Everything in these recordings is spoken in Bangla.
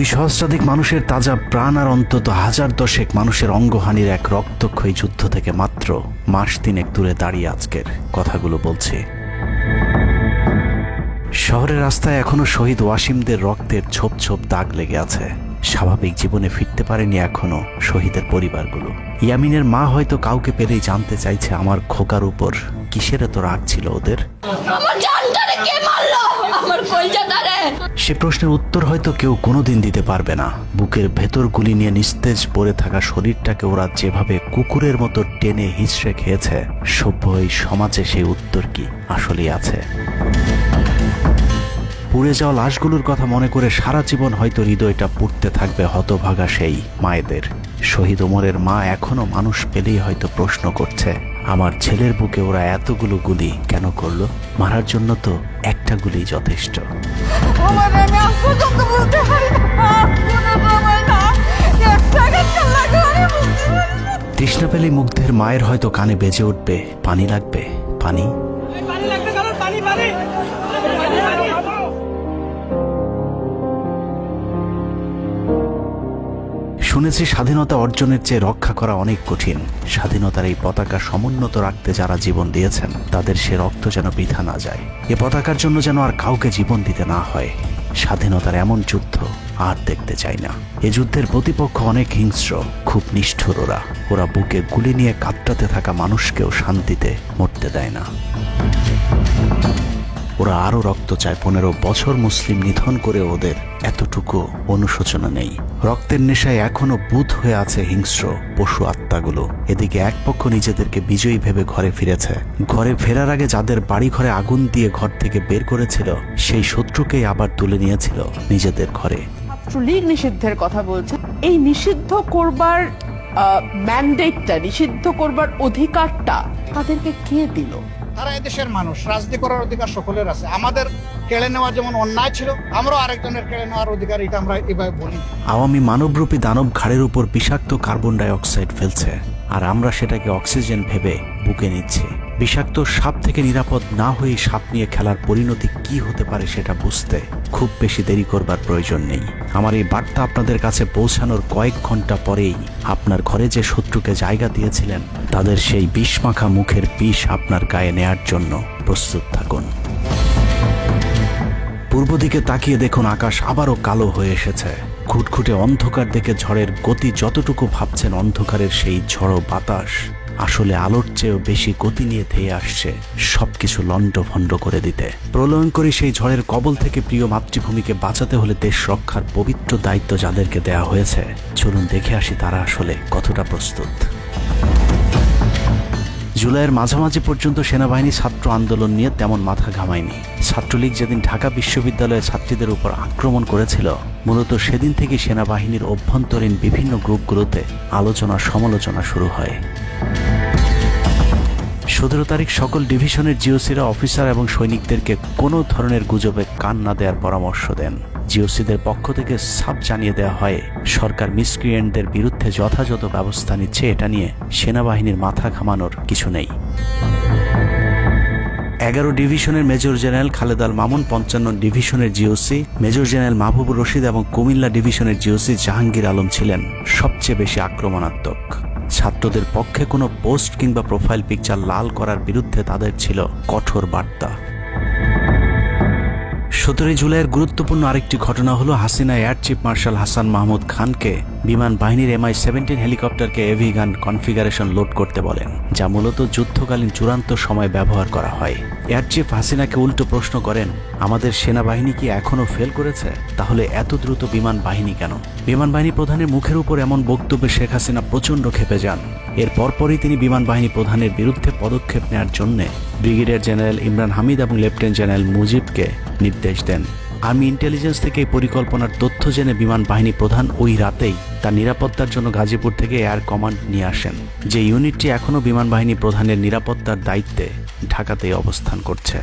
2 সহস্রাধিক মানুষের তাজা প্রাণ আর অন্তত 1010 মানুষের অঙ্গহানির এক রক্তক্ষয়ী যুদ্ধ থেকে মাত্র মাস 3 দূরে দাঁড়িয়ে আজকের কথাগুলো বলছি। শহরের রাস্তায় এখনো শহীদ ওয়াসিমদের রক্তের ছোপ ছোপ দাগ লেগে আছে। স্বাভাবিক জীবনে ফিরতে পারেনি এখনো শহীদের পরিবারগুলো। ইয়ামিনের মা হয়তো কাউকে পেলেই জানতে চাইছে আমার খোকার উপর কিসের এত রাগ ছিল ওদের। সে প্রশ্নের উত্তর হয়তো কেউ কোনোদিন দিতে পারবে না। বুকের ভেতর গুলি নিয়ে নিস্তেজ পড়ে থাকা শরীরটাকে ওরা যেভাবে কুকুরের মতো টেনে হিঁচড়ে খেয়েছে, সভ্য এই সমাজে সেই উত্তর কি আসলেই আছে? পুড়ে যাওয়া লাশগুলোর কথা মনে করে সারা জীবন হয়তো হৃদয়টা পুড়তে থাকবে হতভাগা সেই মায়েদের। শহীদ ওমরের মা এখনো মানুষ পেলেই হয়তো প্রশ্ন করছে, আমার ছেলের বুকে ওরা এতগুলো গুলি কেন করলো? মারার জন্য তো একটা গুলি যথেষ্ট। তৃষ্ণা পেলে মুগ্ধের মায়ের হয়তো কানে বেজে উঠবে, পানি লাগবে, পানি। শুনেছি স্বাধীনতা অর্জনের চেয়ে রক্ষা করা অনেক কঠিন। স্বাধীনতার এই পতাকা সমুন্নত রাখতে যারা জীবন দিয়েছেন তাদের সে রক্ত যেন বৃথা না যায়। এ পতাকার জন্য যেন আর কাউকে জীবন দিতে না হয়। স্বাধীনতার এমন যুদ্ধ আর দেখতে চাই না। এ যুদ্ধের প্রতিপক্ষ অনেক হিংস্র, খুব নিষ্ঠুর। ওরা বুকে গুলি নিয়ে কাতরাতে থাকা মানুষকেও শান্তিতে মরতে দেয় না। ওরা আরো রক্ত চায়। 15 বছর মুসলিম নিধন করে ওদের এতটুকু অনুশোচনা নেই। রক্তের নেশায় এখনো বুঁদ হয়ে আছে হিংস্র পশু আত্মাগুলো। এদিকে এক পক্ষ নিজেদেরকে বিজয়ী ভেবে ঘরে ফিরেছে। ঘরে ফেরার আগে যাদের বাড়ি ঘরে আগুন দিয়ে ঘর থেকে বের করেছিল, সেই শত্রুকেই আবার তুলে নিয়েছিল নিজেদের ঘরে। ছাত্রলীগ নিষিদ্ধের কথা বলছে। এই নিষিদ্ধ করবার ম্যান্ডেটটা, নিষিদ্ধ করবার অধিকারটা তাদেরকে কে দিল? তারা এদেশের মানুষ, রাজনীতি করার অধিকার সকলের আছে। আমাদের কেড়ে নেওয়া যেমন অন্যায় ছিল, আমরাও আরেকজনের কেড়ে নেওয়ার অধিকার, এটা আমরা এভাবে বলি। আওয়ামী মানবরূপী দানব ঘাড়ের উপর বিষাক্ত কার্বন ডাই অক্সাইড ফেলছে, আর আমরা সেটাকে অক্সিজেন ভেবে বুকে নিচ্ছি। বিষাক্ত সাপ থেকে নিরাপদ না হয়ে সাপ নিয়ে খেলার পরিণতি কি হতে পারে সেটা বুঝতে খুব বেশি দেরি করবার প্রয়োজন নেই। আমার এই বার্তা আপনাদের কাছে পৌঁছানোর কয়েক ঘন্টা পরেই আপনার ঘরে যে শত্রুকে জায়গা দিয়েছিলেন তাদের সেই বিষমাখা মুখের বিষ আপনার গায়ে নেয়ার জন্য প্রস্তুত থাকুন। পূর্ব দিকে তাকিয়ে দেখুন, আকাশ আবারও কালো হয়ে এসেছে। ঘুটঘুটে অন্ধকার দেখে ঝড়ের গতি যতটুকু ভাবছেন অন্ধকারের সেই ঝড়ো বাতাস আসলে আলোর চেয়েও বেশি গতি নিয়ে ধেয়ে আসছে সবকিছু লণ্ডভণ্ড করে দিতে। প্রলয়ঙ্করী সেই ঝড়ের কবল থেকে প্রিয় মাতৃভূমিকে বাঁচাতে হলে দেশ রক্ষার পবিত্র দায়িত্ব যাদেরকে দেয়া হয়েছে, চলুন দেখে আসি তারা আসলে কতটা প্রস্তুত। জুলাইয়ের মাঝামাঝি পর্যন্ত সেনাবাহিনী ছাত্র আন্দোলন নিয়ে তেমন মাথা ঘামায়নি। ছাত্রলীগ যেদিন ঢাকা বিশ্ববিদ্যালয়ের ছাত্রীদের উপর আক্রমণ করেছিল, মূলত সেদিন থেকে সেনাবাহিনীর অভ্যন্তরীণ বিভিন্ন গ্রুপগুলোতে আলোচনা সমালোচনা শুরু হয়। 17 তারিখ সকল ডিভিশনের জিওসিরা অফিসার এবং সৈনিকদেরকে কোনো ধরনের গুজবে কান না দেওয়ার পরামর্শ দেন। জিওসিদের পক্ষ থেকে সাফ জানিয়ে দেওয়া হয়, সরকার মিসক্রিয়েন্টদের বিরুদ্ধে যথাযথ ব্যবস্থা নিচ্ছে, এটা নিয়ে সেনাবাহিনীর মাথা ঘামানোর কিছু নেই। 11 ডিভিশনের মেজর জেনারেল খালেদ আল মামুন, 55 ডিভিশনের GOC major general Mahbubur Rashid এবং কুমিল্লা ডিভিশনের জিওসি জাহাঙ্গীর আলম ছিলেন সবচেয়ে বেশি আক্রমণাত্মক। ছাত্রদের পক্ষে কোনো পোস্ট কিংবা প্রোফাইল পিকচার লাল করার বিরুদ্ধে তাদের ছিল কঠোর বার্তা। 17 জুলাইয়ের গুরুত্বপূর্ণ আরেকটি ঘটনা হলো, Hasina air chief marshal Hasan Mahmud খানকে বিমান বাহিনীর MI-17 হেলিকপ্টারকে এভি গান কনফিগারেশন লোড করতে বলেন, যা মূলত যুদ্ধকালীন চূড়ান্ত সময় ব্যবহার করা হয়। এয়ার চিফ হাসিনাকে উল্টো প্রশ্ন করেন, আমাদের সেনাবাহিনী কি এখনো ফেল করেছে? তাহলে এত দ্রুত বিমান বাহিনী কেন? বিমান বাহিনী প্রধানের মুখের উপর এমন বক্তব্যে শেখ হাসিনা প্রচণ্ড ক্ষেপে যান। এর পরপরই তিনি বিমান বাহিনী প্রধানের বিরুদ্ধে পদক্ষেপ নেওয়ার জন্য ব্রিগেডিয়ার জেনারেল ইমরান হামিদ এবং লেফটেন্যান্ট জেনারেল মুজিবকে নির্দেশ দেন। আর্মি ইন্টেলিজেন্স থেকে এই পরিকল্পনার তথ্য জেনে বিমান বাহিনী প্রধান ওই রাতেই তার নিরাপত্তার জন্য গাজীপুর থেকে এয়ার কমান্ড নিয়ে আসেন, যে ইউনিটটি এখনও বিমান বাহিনী প্রধানের নিরাপত্তার দায়িত্বে ঢাকাতেই অবস্থান করছে।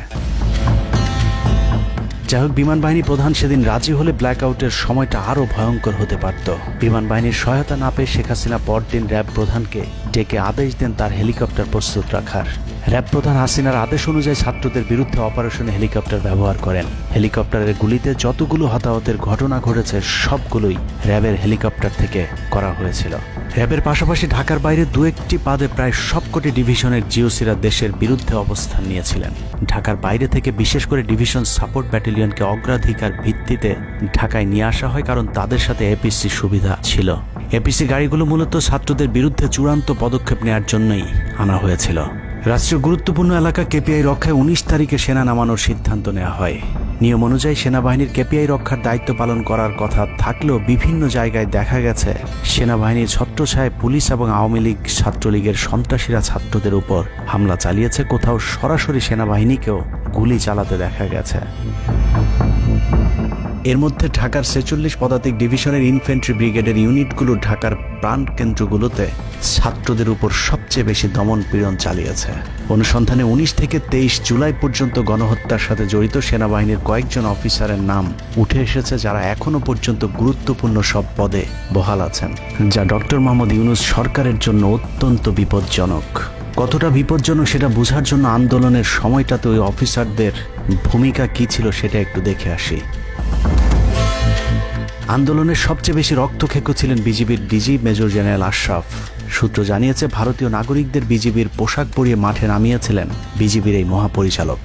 যাই হোক, বিমান বাহিনী প্রধান সেদিন রাজি হলে ব্ল্যাক আউটের সময়টা আরও ভয়ঙ্কর হতে পারত। বিমান বাহিনীর সহায়তা না পেয়ে শেখ হাসিনা পরদিন র্যাব প্রধানকে ডেকে আদেশ দেন তার হেলিকপ্টার প্রস্তুত রাখার। র্যাব প্রধান হাসিনার আদেশ অনুযায়ী ছাত্রদের বিরুদ্ধে অপারেশনে হেলিকপ্টার ব্যবহার করেন। হেলিকপ্টারের গুলিতে যতগুলো হতাহতের ঘটনা ঘটেছে সবগুলোই র্যাবের হেলিকপ্টার থেকে করা হয়েছিল। র্যাবের পাশাপাশি ঢাকার বাইরে দু একটি পাদে প্রায় সবকটি ডিভিশনের জিওসিরা দেশের বিরুদ্ধে অবস্থান নিয়েছিলেন। ঢাকার বাইরে থেকে বিশেষ করে ডিভিশন সাপোর্ট ব্যাটালিয়নকে অগ্রাধিকার ভিত্তিতে ঢাকায় নিয়ে আসা হয়, কারণ তাদের সাথে এপিসি সুবিধা ছিল। এপিসি গাড়িগুলো মূলত ছাত্রদের বিরুদ্ধে চূড়ান্ত পদক্ষেপ নেওয়ার জন্যই আনা হয়েছিল। রাষ্ট্রীয় গুরুত্বপূর্ণ এলাকা কেপিআই রক্ষায় 19 তারিখে সেনা নামানোর সিদ্ধান্ত নেওয়া হয়। নিয়ম অনুযায়ী সেনাবাহিনীর কেপিআই রক্ষার দায়িত্ব পালন করার কথা থাকলেও বিভিন্ন জায়গায় দেখা গেছে সেনাবাহিনীর ছত্রছায়ায় পুলিশ এবং আওয়ামী লীগ ছাত্রলীগের সন্ত্রাসীরা ছাত্রদের উপর হামলা চালিয়েছে। কোথাও সরাসরি সেনাবাহিনীকেও গুলি চালাতে দেখা গেছে। এর মধ্যে ঢাকার 46 পদাতিক ডিভিশনের ইনফ্যান্ট্রি ব্রিগেডের ইউনিটগুলো ঢাকার প্রাণ কেন্দ্রগুলোতে ছাত্রদের উপর সবচেয়ে বেশি দমন পীড়ন চালিয়েছে। অনুসন্ধানে 19 থেকে 23 জুলাই পর্যন্ত গণহত্যার সাথে জড়িত সেনাবাহিনীর কয়েকজন অফিসারের নাম উঠে এসেছে, যারা এখনো পর্যন্ত গুরুত্বপূর্ণ সব পদে বহাল আছেন, যা ডক্টর মোহাম্মদ ইউনূস সরকারের জন্য অত্যন্ত বিপজ্জনক। কতটা বিপজ্জনক সেটা বোঝার জন্য আন্দোলনের সময়টাতে ওই অফিসারদের ভূমিকা কী ছিল সেটা একটু দেখে আসি। আন্দোলনের সবচেয়ে বেশি রক্তক্ষেকো ছিলেন বিজিবির ডিজি মেজর জেনারেল আশরাফ। সূত্র জানিয়েছে, ভারতীয় নাগরিকদের বিজিবির পোশাক পরিয়ে মাঠে নামিয়েছিলেন বিজিবির এই মহাপরিচালক।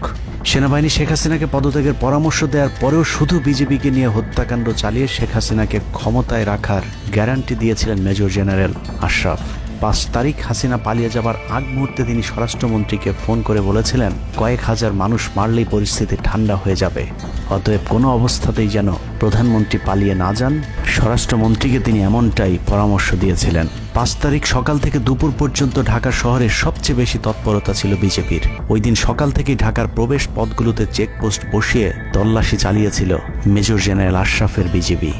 সেনাবাহিনী শেখ হাসিনাকে পদত্যাগের পরামর্শ দেওয়ার পরেও শুধু বিজিবিকে নিয়ে হত্যাকাণ্ড চালিয়ে শেখ হাসিনাকে ক্ষমতায় রাখার গ্যারান্টি দিয়েছিলেন মেজর জেনারেল আশরাফ। 5 তারিখ হাসিনা পালিয়ে যাবার আগ মুহূর্তে তিনি স্বরাষ্ট্রমন্ত্রীকে ফোন করে বলেছিলেন, কয়েক হাজার মানুষ মারলেই পরিস্থিতি ঠান্ডা হয়ে যাবে, অতএব কোনো অবস্থাতেই যেন প্রধানমন্ত্রী পালিয়ে না যান। স্বরাষ্ট্রমন্ত্রীকে তিনি এমনটাই পরামর্শ দিয়েছিলেন। 5 তারিখ সকাল থেকে দুপুর পর্যন্ত ঢাকা শহরে সবচেয়ে বেশি তৎপরতা ছিল বিজেপির। ওই দিন সকাল থেকেই ঢাকার প্রবেশ পথগুলোতে চেকপোস্ট বসিয়ে তল্লাশি চালিয়েছিল মেজর জেনারেল আশরাফের বিজিবি।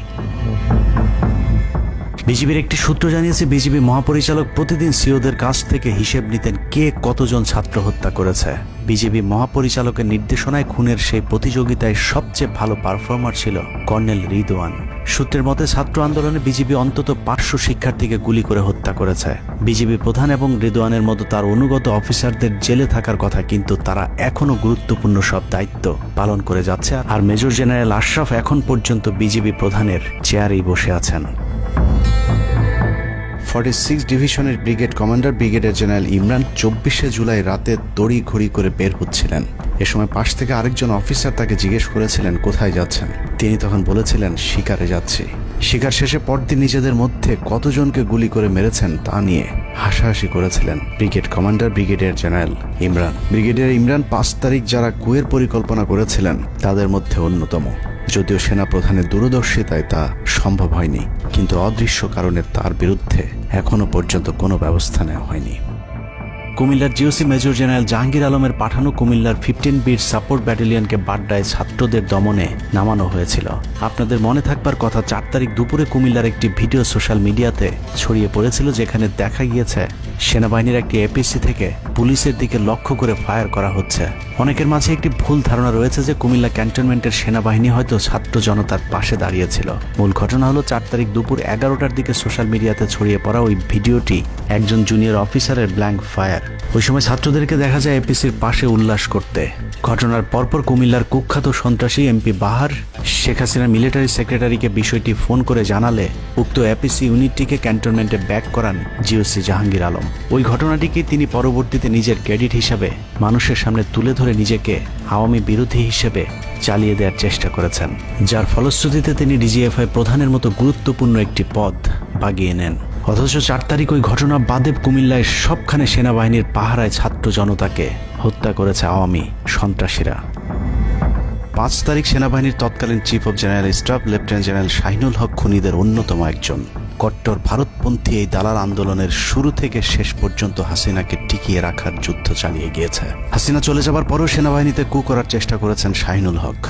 বিজিবির একটি সূত্র জানিয়েছে, বিজিবি মহাপরিচালক প্রতিদিন সিওদের কাছ থেকে হিসেব নিতেন কে কতজন ছাত্র হত্যা করেছে। বিজিবি মহাপরিচালকের নির্দেশনায় খুনের সেই প্রতিযোগিতায় সবচেয়ে ভালো পারফর্মার ছিল কর্নেল রিদওয়ান। সূত্রের মতে ছাত্র আন্দোলনে বিজিবি অন্তত 500 শিক্ষার্থীকে গুলি করে হত্যা করেছে। বিজিবি প্রধান এবং রিদওয়ানের মতো তার অনুগত অফিসারদের জেলে থাকার কথা, কিন্তু তারা এখনো গুরুত্বপূর্ণ সব দায়িত্ব পালন করে যাচ্ছে। আর মেজর জেনারেল আশরাফ এখন পর্যন্ত বিজিবি প্রধানের চেয়ারেই বসে আছেন। 46 ডিভিশনের brigade commander brigadier general Imran 24শে জুলাই রাতে তড়িঘড়ি করে বের হচ্ছিলেন। এ সময় পাশ থেকে আরেকজন অফিসার তাকে জিজ্ঞেস করেছিলেন কোথায় যাচ্ছেন। তিনি তখন বলেছিলেন শিকারে যাচ্ছি। শিকার শেষে পরদিন নিজেদের মধ্যে কতজনকে গুলি করে মেরেছেন তা নিয়ে হাসাহাসি করেছিলেন brigade commander brigadier general Imran. Brigadier Imran 5 তারিখ যারা কুয়ের পরিকল্পনা করেছিলেন তাদের মধ্যে অন্যতম। যদিও সেনা প্রধানের দূরদর্শিতায় তা সম্ভব হয়নি, কিন্তু অদৃশ্য কারণে তার বিরুদ্ধে এখনো পর্যন্ত কোনো ব্যবস্থা নেওয়া হয়নি। কুমিল্লার জিওসি মেজর জেনারেল জাহাঙ্গীর আলমের পাঠানো কুমিল্লার 15 বিট সাপোর্ট ব্যাটালিয়নকে বাড্ডায় ছাত্রদের দমনে নামানো হয়েছিল। আপনাদের মনে থাকবার কথা, 4 তারিখ দুপুরে কুমিল্লার একটি ভিডিও সোশ্যাল মিডিয়াতে ছড়িয়ে পড়েছিল, যেখানে দেখা গিয়েছে সেনাবাহিনীর একটি এপিসি থেকে পুলিশের দিকে লক্ষ্য করে ফায়ার করা হচ্ছে। অনেকের মাঝে একটি ভুল ধারণা রয়েছে যে কুমিল্লা ক্যান্টনমেন্টের সেনাবাহিনী হয়তো ছাত্র জনতার পাশে দাঁড়িয়েছিল। মূল ঘটনা হলো 4 তারিখ দুপুর 11টার দিকে সোশ্যাল মিডিয়াতে ছড়িয়ে পড়া ওই ভিডিওটি একজন জুনিয়র অফিসারের ব্ল্যাঙ্ক ফায়ার। ওই সময় ছাত্রদেরকে দেখা যায় এপিসির পাশে উল্লাস করতে। ঘটনার পরপর কুমিল্লার কুখ্যাত সন্ত্রাসী এমপি বাহার শেখ হাসিনার মিলিটারি সেক্রেটারিকে বিষয়টি ফোন করে জানালে উক্ত এপিসি ইউনিটটিকে ক্যান্টনমেন্টে ব্যাক করান জিওসি জাহাঙ্গীর আলম। ওই ঘটনাটিকে তিনি পরবর্তীতে নিজের ক্রেডিট হিসাবে মানুষের সামনে তুলে ধরে নিজেকে আওয়ামী বিরোধী হিসেবে চালিয়ে দেওয়ার চেষ্টা করেছেন, যার ফলশ্রুতিতে তিনি ডিজিএফআই প্রধানের মতো গুরুত্বপূর্ণ একটি পদ বাগিয়ে নেন। অথচ 4 তারিখ ওই ঘটনা বাদে কুমিল্লায় সবখানে সেনাবাহিনীর পাহারায় ছাত্র জনতাকে হত্যা করেছে আওয়ামী সন্ত্রাসীরা। 5 তারিখ সেনাবাহিনীর তৎকালীন chief of general staff lieutenant general Shahinul Haque খুনিদের অন্যতম একজন। কট্টর ভারতপন্থী এই দালাল আন্দোলনের শুরু থেকে শেষ পর্যন্ত হাসিনাকে টিকিয়ে রাখার যুদ্ধ চালিয়ে গিয়েছে। হাসিনা চলে যাবার পরও সেনাবাহিনীতে কু করার চেষ্টা করেছেন শাহিনুল হক।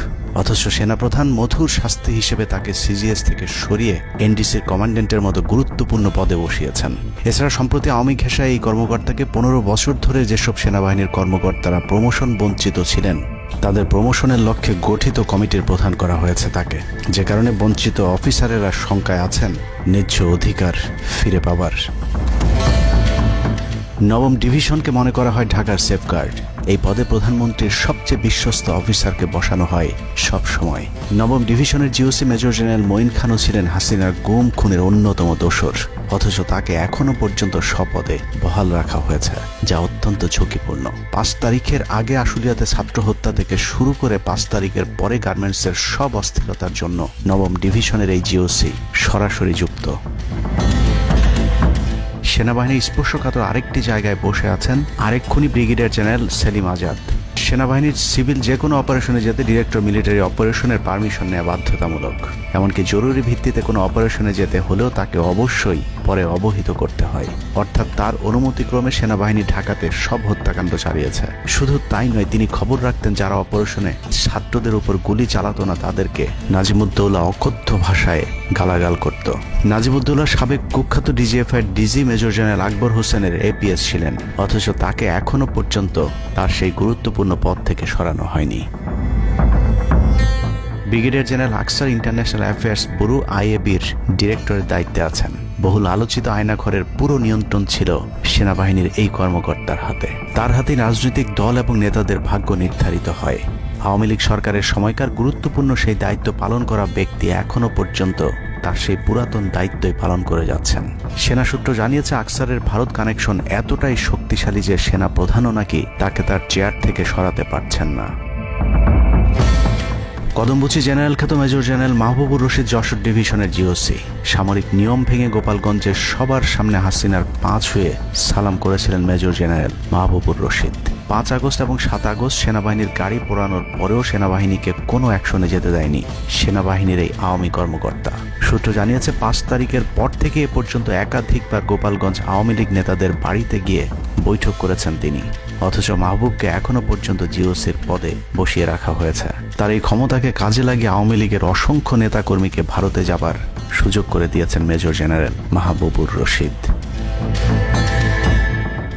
অথচ সেনাপ্রধান মধুর শাস্তি হিসেবে তাকে সিজিএস থেকে সরিয়ে এনডিসির কমান্ডেন্টের মতো গুরুত্বপূর্ণ পদে বসিয়েছেন। এছাড়া সম্প্রতি আওয়ামী ঘেঁষায় এই কর্মকর্তাকে 15 বছর ধরে যেসব সেনাবাহিনীর কর্মকর্তারা প্রমোশন বঞ্চিত ছিলেন তাদের প্রমোশনের লক্ষ্যে গঠিত কমিটির প্রধান করা হয়েছে তাকে, যে কারণে বঞ্চিত অফিসারেরা শঙ্কায় আছেন ন্যায্য অধিকার ফিরে পাবার। নবম ডিভিশনকে মনে করা হয় ঢাকার সেফগার্ড। এই পদে প্রধানমন্ত্রীর সবচেয়ে বিশ্বস্ত অফিসারকে বসানো হয় সব সময়। নবম ডিভিশনের জিওসি মেজর জেনারেল মঈন খানও ছিলেন হাসিনার গুম খুনের অন্যতম দোসর, অথচ তাকে এখনো পর্যন্ত স্বপদে বহাল রাখা হয়েছে, যা অত্যন্ত ঝুঁকিপূর্ণ। 5 তারিখের আগে আশুলিয়াতে ছাত্র হত্যা থেকে শুরু করে 5 তারিখের পরে গার্মেন্টসের সব অস্থিরতার জন্য নবম ডিভিশনের এই জিওসি সরাসরি যুক্ত। সেনাবাহিনীর স্পর্শকাতর আরেকটি জায়গায় বসে আছেন আরেক খুনি ব্রিগেডিয়ার জেনারেল সেলিম আজাদ। সেনাবাহিনীর সিভিল যে কোনো অপারেশনে যেতে ডিরেক্টর মিলিটারি অপারেশনের পারমিশন নেওয়া বাধ্যতামূলক। এমনকি জরুরি ভিত্তিতে কোনো অপারেশনে যেতে হলেও তাকে অবশ্যই পরে অবহিত করতে হয়, অর্থাৎ তার অনুমতিক্রমে সেনাবাহিনী ঢাকাতে সব হত্যাকাণ্ড চালিয়েছে। শুধু তাই নয়, তিনি খবর রাখতেন যারা অপারেশনে ছাত্রদের উপর গুলি চালাতো না তাদেরকে নাজিমুদ্দৌলা অকথ্য ভাষায় গালাগাল করত। নাজিমুদ্দৌলা সাবেক কুখ্যাত ডিজিএফআই ডিজি মেজর জেনারেল আকবর হোসেনের এপিএস ছিলেন, অথচ তাকে এখনো পর্যন্ত তার সেই গুরুত্বপূর্ণ পদ থেকে সরানো হয়নি। ব্রিগেডিয়ার জেনারেল আকসার ইন্টারন্যাশনাল অ্যাফেয়ার্স ব্যুরো আইএবির ডিরেক্টরের দায়িত্বে আছেন। বহুল আলোচিত আয়নাঘরের পুরো নিয়ন্ত্রণ ছিল সেনাবাহিনীর এই কর্মকর্তার হাতে। তার হাতেই রাজনৈতিক দল এবং নেতাদের ভাগ্য নির্ধারিত হয়। আওয়ামী লীগ সরকারের সময়কার গুরুত্বপূর্ণ সেই দায়িত্ব পালন করা ব্যক্তি এখনো পর্যন্ত তার সেই পুরাতন দায়িত্বই পালন করে যাচ্ছেন। সেনা সূত্র জানিয়েছে আকসারের ভারত কানেকশন এতটাই শক্তিশালী যে সেনা প্রধানও নাকি তাকে তার চেয়ার থেকে সরাতে পারছেন না। কদমবুচি জেনারেল খ্যাত মেজর জেনারেল মাহবুবুর রশিদ যশোর ডিভিশনের জিওসি সামরিক নিয়ম ভেঙে গোপালগঞ্জের সবার সামনে হাসিনার পা ছুঁয়ে সালাম করেছিলেন major general Mahbubur Rashid. 5 August এবং 7 আগস্ট সেনাবাহিনীর গাড়ি পোড়ানোর পরেও সেনাবাহিনীকে কোনো অ্যাকশনে যেতে দেয়নি সেনাবাহিনীর এই আওয়ামী কর্মকর্তা। সূত্র জানিয়েছে 5 তারিখের পর থেকে এ পর্যন্ত একাধিকবার গোপালগঞ্জ আওয়ামী লীগ নেতাদের বাড়িতে গিয়ে বৈঠক করেছেন তিনি, অথচ মাহবুবকে এখনো পর্যন্ত জিওসির পদে বসিয়ে রাখা হয়েছে। তার এই ক্ষমতাকে কাজে লাগিয়ে আওয়ামী লীগের অসংখ্য নেতাকর্মীকে ভারতে যাবার সুযোগ করে দিয়েছেন major general Mahbubur Rashid.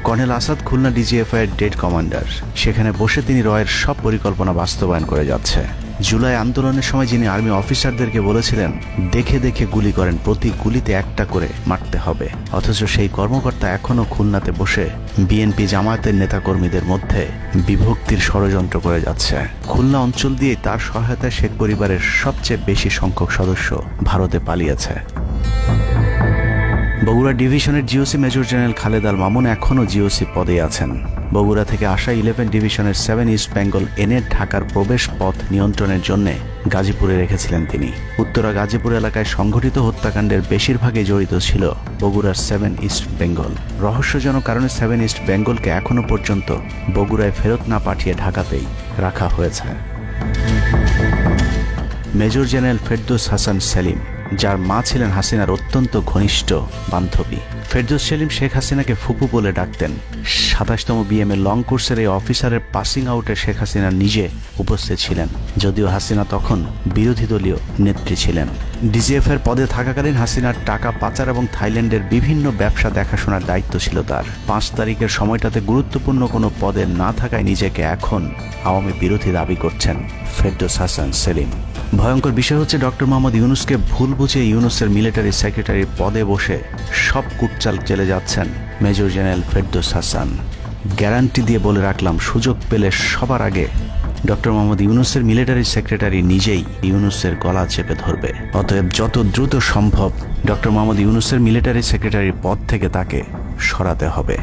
Colonel Asad Khulna DGFI এর ডেড কমান্ডার। সেখানে বসে তিনি রয়ের সব পরিকল্পনা বাস্তবায়ন করে যাচ্ছে। জুলাই আন্দোলনের সময় যিনি আর্মি অফিসারদেরকে বলেছিলেন দেখে দেখে গুলি করেন, প্রতি গুলিতে একটা করে মারতে হবে, অথচ সেই কর্মকর্তা এখনো খুলনাতে বসে বিএনপি জামায়াতের নেতাকর্মীদের মধ্যে বিভক্তির ষড়যন্ত্র করে যাচ্ছে। খুলনা অঞ্চল দিয়ে তার সহায়তায় শেখ পরিবারের সবচেয়ে বেশি সংখ্যক সদস্য ভারতে পালিয়েছে। বগুড়া ডিভিশনের GOC major general Khaled Al Mamun এখনও জিওসি পদে আছেন। বগুড়া থেকে আসা 11 ডিভিশনের 7 ইস্ট বেঙ্গল এনে ঢাকার প্রবেশ পথ নিয়ন্ত্রণের জন্য গাজীপুরে রেখেছিলেন তিনি। উত্তরা গাজীপুর এলাকায় সংঘটিত হত্যাকাণ্ডের বেশিরভাগই জড়িত ছিল বগুড়ার 7 ইস্ট বেঙ্গল। রহস্যজনক কারণে 7 ইস্ট বেঙ্গলকে এখনো পর্যন্ত বগুড়ায় ফেরত না পাঠিয়ে ঢাকাতেই রাখা হয়েছে। মেজর জেনারেল ফেরদৌস হাসান সেলিম, যার মা ছিলেন হাসিনার অত্যন্ত ঘনিষ্ঠ বান্ধবী। ফেরদৌস সেলিম শেখ হাসিনাকে ফুপু বলে ডাকতেন। 27তম বিএমএ লং কোর্সের এই অফিসারের পাসিং আউটে শেখ হাসিনা নিজে উপস্থিত ছিলেন, যদিও হাসিনা তখন বিরোধী দলীয় নেত্রী ছিলেন। ডিজিএফের পদে থাকাকালীন হাসিনার টাকা পাচার এবং থাইল্যান্ডের বিভিন্ন ব্যবসা দেখাশোনার দায়িত্ব ছিল তার। 5 তারিখের সময়টাতে গুরুত্বপূর্ণ কোনো পদে না থাকায় নিজেকে এখন আওয়ামী বিরোধী দাবি করছেন ফেরদৌস হাসান সেলিম। ভয়ঙ্কর বিষয় হচ্ছে ডক্টর মোহাম্মদ ইউনূসকে ভুল বুঝে ইউনূসের মিলিটারি সেক্রেটারির পদে বসে সব কুটচাল চেলে যাচ্ছেন major general Ferdous Hasan. Guarantee দিয়ে বলে রাখলাম, সুযোগ পেলে সবার আগে ডক্টর মোহাম্মদ ইউনূসের মিলিটারি সেক্রেটারি নিজেই ইউনূসের গলা চেপে ধরবে। অতএব যত দ্রুত সম্ভব ডক্টর মোহাম্মদ ইউনূসের মিলিটারি সেক্রেটারির পদ থেকে তাকে সরাতে হবে।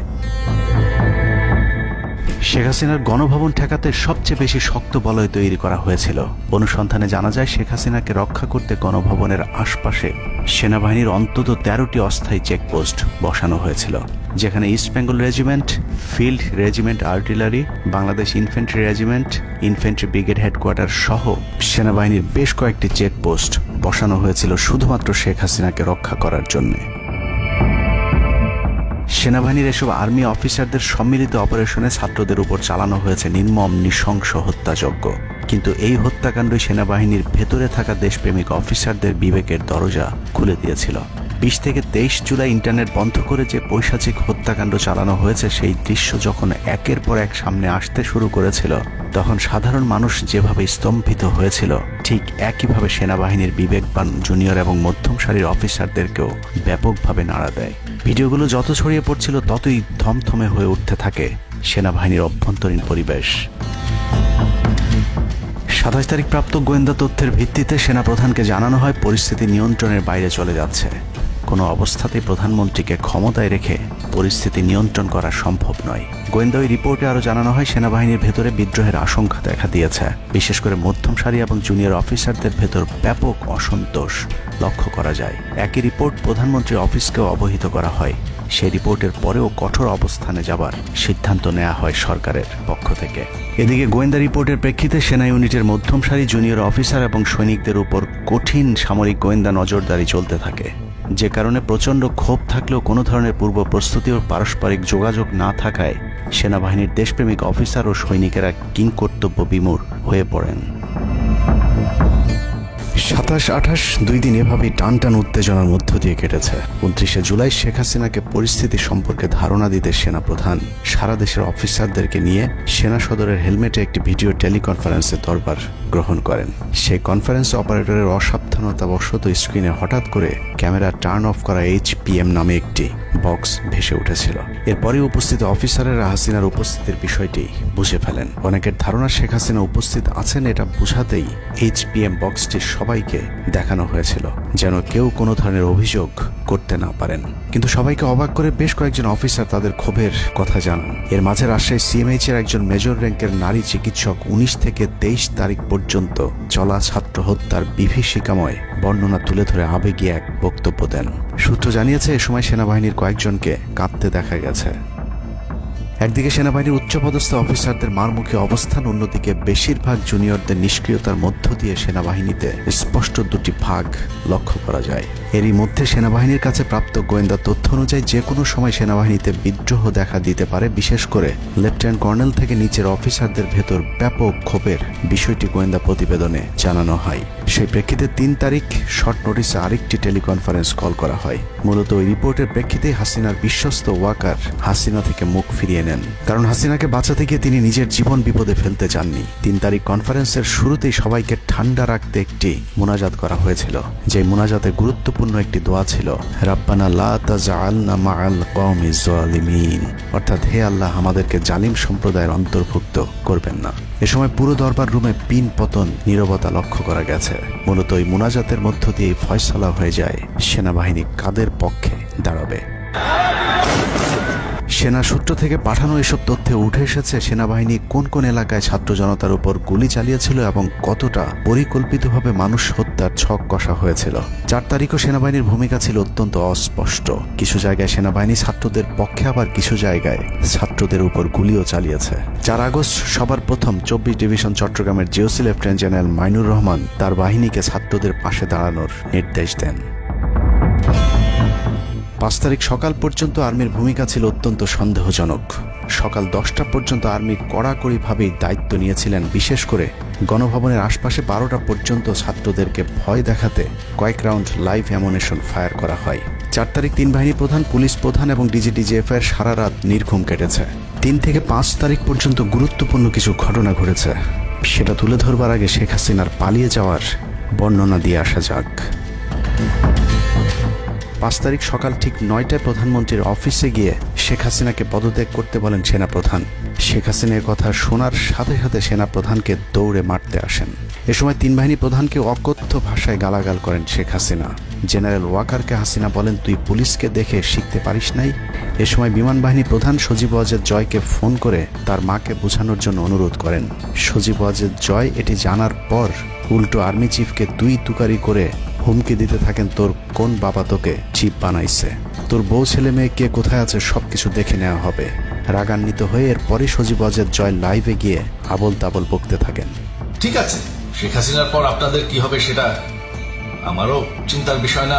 শেখ হাসিনার গণভবন ঠেকাতে সবচেয়ে বেশি শক্ত বলয় তৈরি করা হয়েছিল। অনুসন্ধানে জানা যায় শেখ হাসিনাকে রক্ষা করতে গণভবনের আশপাশে সেনাবাহিনীর অন্তত 13টি অস্থায়ী চেকপোস্ট বসানো হয়েছিল, যেখানে east Bengal regiment, field regiment artillery, Bangladesh infantry regiment, infantry brigade headquarter সহ সেনাবাহিনীর বেশ কয়েকটি চেকপোস্ট বসানো হয়েছিল শুধুমাত্র শেখ হাসিনাকে রক্ষা করার জন্য। সেনাবাহিনীর এসব আর্মি অফিসারদের সম্মিলিত অপারেশনে ছাত্রদের উপর চালানো হয়েছে নির্মম নৃশংস হত্যাযজ্ঞ। কিন্তু এই হত্যাকাণ্ডই সেনাবাহিনীর ভেতরে থাকা দেশপ্রেমিক অফিসারদের বিবেকের দরজা খুলে দিয়েছিল। 20 থেকে 23 জুলাই ইন্টারনেট বন্ধ করে যে পৈশাচিক হত্যাকাণ্ড চালানো হয়েছে সেই দৃশ্য যখন একের পর এক সামনে আসতে শুরু করেছিল, তখন সাধারণ মানুষ যেভাবে স্তম্ভিত হয়েছিল, ঠিক একইভাবে সেনাবাহিনীর বিবেকবান জুনিয়র এবং মধ্যম সারির অফিসারদেরকেও ব্যাপকভাবে নাড়া দেয়। ভিডিওগুলো যত ছড়িয়ে পড়ছিল ততই থমথমে হয়ে উঠতে থাকে সেনাবাহিনীর অভ্যন্তরীণ পরিবেশ। 27 তারিখ প্রাপ্ত গোয়েন্দা তথ্যের ভিত্তিতে সেনাপ্রধানকে জানানো হয় পরিস্থিতি নিয়ন্ত্রণের বাইরে চলে যাচ্ছে। কোনো অবস্থাতেই প্রধানমন্ত্রীকে ক্ষমতায় রেখে পরিস্থিতি নিয়ন্ত্রণ করা সম্ভব নয়। গোয়েন্দা ওই রিপোর্টে আরও জানানো হয় সেনাবাহিনীর ভেতরে বিদ্রোহের আশঙ্কা দেখা দিয়েছে। বিশেষ করে মধ্যম সারি এবং জুনিয়র অফিসারদের ভেতর ব্যাপক অসন্তোষ লক্ষ্য করা যায়। একই রিপোর্ট প্রধানমন্ত্রীর অফিসকেও অবহিত করা হয়। সেই রিপোর্টের পরেও কঠোর অবস্থানে যাবার সিদ্ধান্ত নেওয়া হয় সরকারের পক্ষ থেকে। এদিকে গোয়েন্দা রিপোর্টের প্রেক্ষিতে সেনা ইউনিটের মধ্যম সারি জুনিয়র অফিসার এবং সৈনিকদের উপর কঠিন সামরিক গোয়েন্দা নজরদারি চলতে থাকে, যে কারণে প্রচণ্ড ক্ষোভ থাকলেও কোনো ধরনের পূর্ব প্রস্তুতি ও পারস্পরিক যোগাযোগ না থাকায় সেনাবাহিনীর দেশপ্রেমিক অফিসার ও সৈনিকেরা কিংকর্তব্য বিমূঢ় হয়ে পড়েন। 27-28 দুই দিন এভাবেই টান উত্তেজনার মধ্য দিয়ে কেটেছে। 29শে জুলাই শেখ হাসিনাকে পরিস্থিতি সম্পর্কে ধারণা দিতে সেনাপ্রধান সারা দেশের অফিসারদেরকে নিয়ে সেনা সদরের হেলমেটে একটি ভিডিও টেলিকনফারেন্সে দরবার গ্রহণ করেন। সেই কনফারেন্সে অপারেটরের অসাবধানতাবশত স্ক্রিনে হঠাৎ করে ক্যামেরা টার্ন অফ করা HPM নামে একটি বক্স ভেসে উঠেছিল। এরপরে উপস্থিত অফিসারেরা হাসিনার উপস্থিতির বিষয়টি বুঝে ফেলেন। অনেকের ধারণা শেখ হাসিনা উপস্থিত আছেন এটা বোঝাতেই HPM বক্সটি সবাইকে দেখানো হয়েছিল, যেন কেউ কোনো ধরনের অভিযোগ করতে না পারেন। কিন্তু সবাইকে অবাক করে বেশ কয়েকজন অফিসার তাদের ক্ষোভের কথা জানান। এর মাঝে রাজশাহী CMH এর একজন মেজর র্যাঙ্কের নারী চিকিৎসক 19 থেকে 23 তারিখ পর্যন্ত চলা ছাত্র হত্যার বিভীষিকাময় বর্ণনা তুলে ধরে আবেগী এক বক্তব্য দেন। সূত্র জানিয়েছে এ সময় সেনাবাহিনীর কয়েকজনকে কাঁদতে দেখা গেছে। একদিকে সেনাবাহিনীর উচ্চপদস্থ অফিসারদের মারমুখী অবস্থান, অন্যদিকে বেশিরভাগ জুনিয়রদের নিষ্ক্রিয়তার মধ্য দিয়ে সেনাবাহিনীতে স্পষ্ট দুটি ভাগ লক্ষ্য করা যায়। এরই মধ্যে সেনাবাহিনীর কাছে প্রাপ্ত গোয়েন্দা তথ্য অনুযায়ী যে কোনো সময় সেনাবাহিনীতে বিদ্রোহ দেখা দিতে পারে। বিশেষ করে লেফটেন্যান্ট কর্নেল থেকে নিচের অফিসারদের ভেতর ব্যাপক ক্ষোভের বিষয়টি গোয়েন্দা প্রতিবেদনে জানানো হয়। সেই প্রেক্ষিতে 3 তারিখ শর্ট নোটিসে আরেকটি টেলিকনফারেন্স কল করা হয়। মূলত ওই রিপোর্টের প্রেক্ষিতে হাসিনার বিশ্বস্ত ওয়াকার হাসিনা থেকে মুখ ফিরিয়ে নেন, কারণ হাসিনাকে বাঁচাতে গিয়ে তিনি নিজের জীবন বিপদে ফেলতে চাননি। 3 তারিখ কনফারেন্সের শুরুতেই সবাইকে ঠান্ডা রাখতে একটি মোনাজাত করা হয়েছিল। যে মোনাজাতে গুরুত্বপূর্ণ একটি দোয়া ছিল রাব্বানা লা তাজআলনা মাআল কওমিজ জালিমিন, অর্থাৎ হে আল্লাহ আমাদেরকে জালিম সম্প্রদায়ের অন্তর্ভুক্ত করবেন না। এ সময় পুরো দরবার রুমে পিন পতন নীরবতা লক্ষ্য করা গেছে। মূলত ওই মোনাজাতের মধ্য দিয়ে ফয়সালা হয়ে যায় সেনাবাহিনী কাদের পক্ষে দাঁড়াবে। সেনা সূত্র থেকে পাঠানো এসব তথ্যে উঠে এসেছে সেনাবাহিনী কোন কোন এলাকায় ছাত্র জনতার উপর গুলি চালিয়েছিল এবং কতটা পরিকল্পিতভাবে মানুষ হত্যার ছক কষা হয়েছিল। 4 তারিখও সেনাবাহিনীর ভূমিকা ছিল অত্যন্ত অস্পষ্ট। কিছু জায়গায় সেনাবাহিনী ছাত্রদের পক্ষে, আবার কিছু জায়গায় ছাত্রদের উপর গুলিও চালিয়েছে। 4 আগস্ট সবার প্রথম 24 ডিভিশন চট্টগ্রামের GOC lieutenant general Mainur Rahman তার বাহিনীকে ছাত্রদের পাশে দাঁড়ানোর নির্দেশ দেন। 5 তারিখ সকাল পর্যন্ত আর্মির ভূমিকা ছিল অত্যন্ত সন্দেহজনক। সকাল 10টা পর্যন্ত আর্মি কড়াকড়িভাবেই দায়িত্ব নিয়েছিলেন। বিশেষ করে গণভবনের আশপাশে 12টা পর্যন্ত ছাত্রদেরকে ভয় দেখাতে কয়েক রাউন্ড লাইভ অ্যামুনেশন ফায়ার করা হয়। 4 তারিখ 3 বাহিনী প্রধান, পুলিশ প্রধান এবং DGDGF-এর সারা রাত নির্ঘুম কেটেছে। 3 থেকে 5 তারিখ পর্যন্ত গুরুত্বপূর্ণ কিছু ঘটনা ঘটেছে, সেটা তুলে ধরবার আগে শেখ হাসিনার পালিয়ে যাওয়ার বর্ণনা দিয়ে আসা যাক। 5 তারিখ সকাল ঠিক 9টায় প্রধানমন্ত্রীর অফিসে গিয়ে শেখ হাসিনাকে পদত্যাগ করতে বলেন সেনাপ্রধান। শেখ হাসিনার কথা শোনার সাথে সাথে সেনাপ্রধানকে দৌড়ে মারতে আসেন। এ সময় 3 বাহিনী প্রধানকে অকথ্য ভাষায় গালাগাল করেন শেখ হাসিনা। জেনারেল ওয়াকারকে হাসিনা বলেন, তুই পুলিশকে দেখে শিখতে পারিস নাই। এ সময় বিমান বাহিনী প্রধান সজীব ওয়াজেদ জয়কে ফোন করে তার মাকে বোঝানোর জন্য অনুরোধ করেন। সজীব ওয়াজেদ জয় এটি জানার পর উল্টো আর্মি চিফকে তুই তুকারি করে হুমকি দিতে থাকেন, তোর কোন বাবা তোকে চিফ বানাইছে, তোর বউ ছেলে মেয়ে কে কোথায় আছে সবকিছু দেখে নেওয়া হবে। রাগান্বিত হয়ে এরপরই সজীব ওয়াজেদ জয় লাইভে গিয়ে আবল তাবল বকতে থাকেন। ঠিক আছে, শেখ হাসিনার পর আপনাদের কি হবে সেটা আমারও চিন্তার বিষয় না,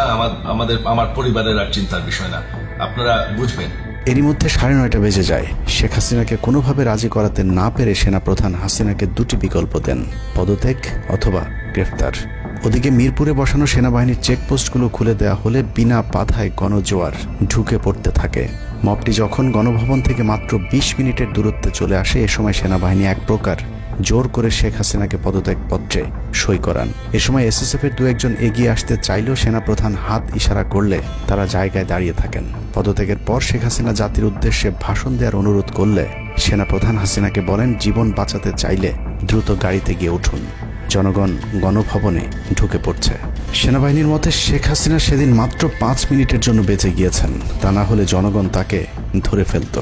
আমার পরিবারের আর চিন্তার বিষয় না, আপনারা বুঝবেন। এরই মধ্যে 9:30 বেজে যায়। শেখ হাসিনাকে কোনোভাবে রাজি করাতে না পেরে সেনাপ্রধান হাসিনাকে 2টি বিকল্প দেন, পদত্যাগ অথবা গ্রেফতার। ওদিকে মিরপুরে বসানো সেনাবাহিনীর চেকপোস্টগুলো খুলে দেওয়া হলে বিনা বাধায় গণজোয়ার ঢুকে পড়তে থাকে। মবটি যখন গণভবন থেকে মাত্র 20 মিনিটের দূরত্বে চলে আসে, এ সময় সেনাবাহিনী এক প্রকার জোর করে শেখ হাসিনাকে পদত্যাগপত্রে সই করান। এ সময় এসএসএফের দু একজন এগিয়ে আসতে চাইলেও সেনাপ্রধান হাত ইশারা করলে তারা জায়গায় দাঁড়িয়ে থাকেন। পদত্যাগের পর শেখ হাসিনা জাতির উদ্দেশ্যে ভাষণ দেওয়ার অনুরোধ করলে সেনাপ্রধান হাসিনাকে বলেন, জীবন বাঁচাতে চাইলে দ্রুত গাড়িতে গিয়ে উঠুন, জনগণ গণভবনে ঢুকে পড়ছে। সেনাবাহিনীর মতে শেখ হাসিনা সেদিন মাত্র 5 মিনিটের জন্য বেঁচে গিয়েছেন, তা না হলে জনগণ তাকে ধরে ফেলত।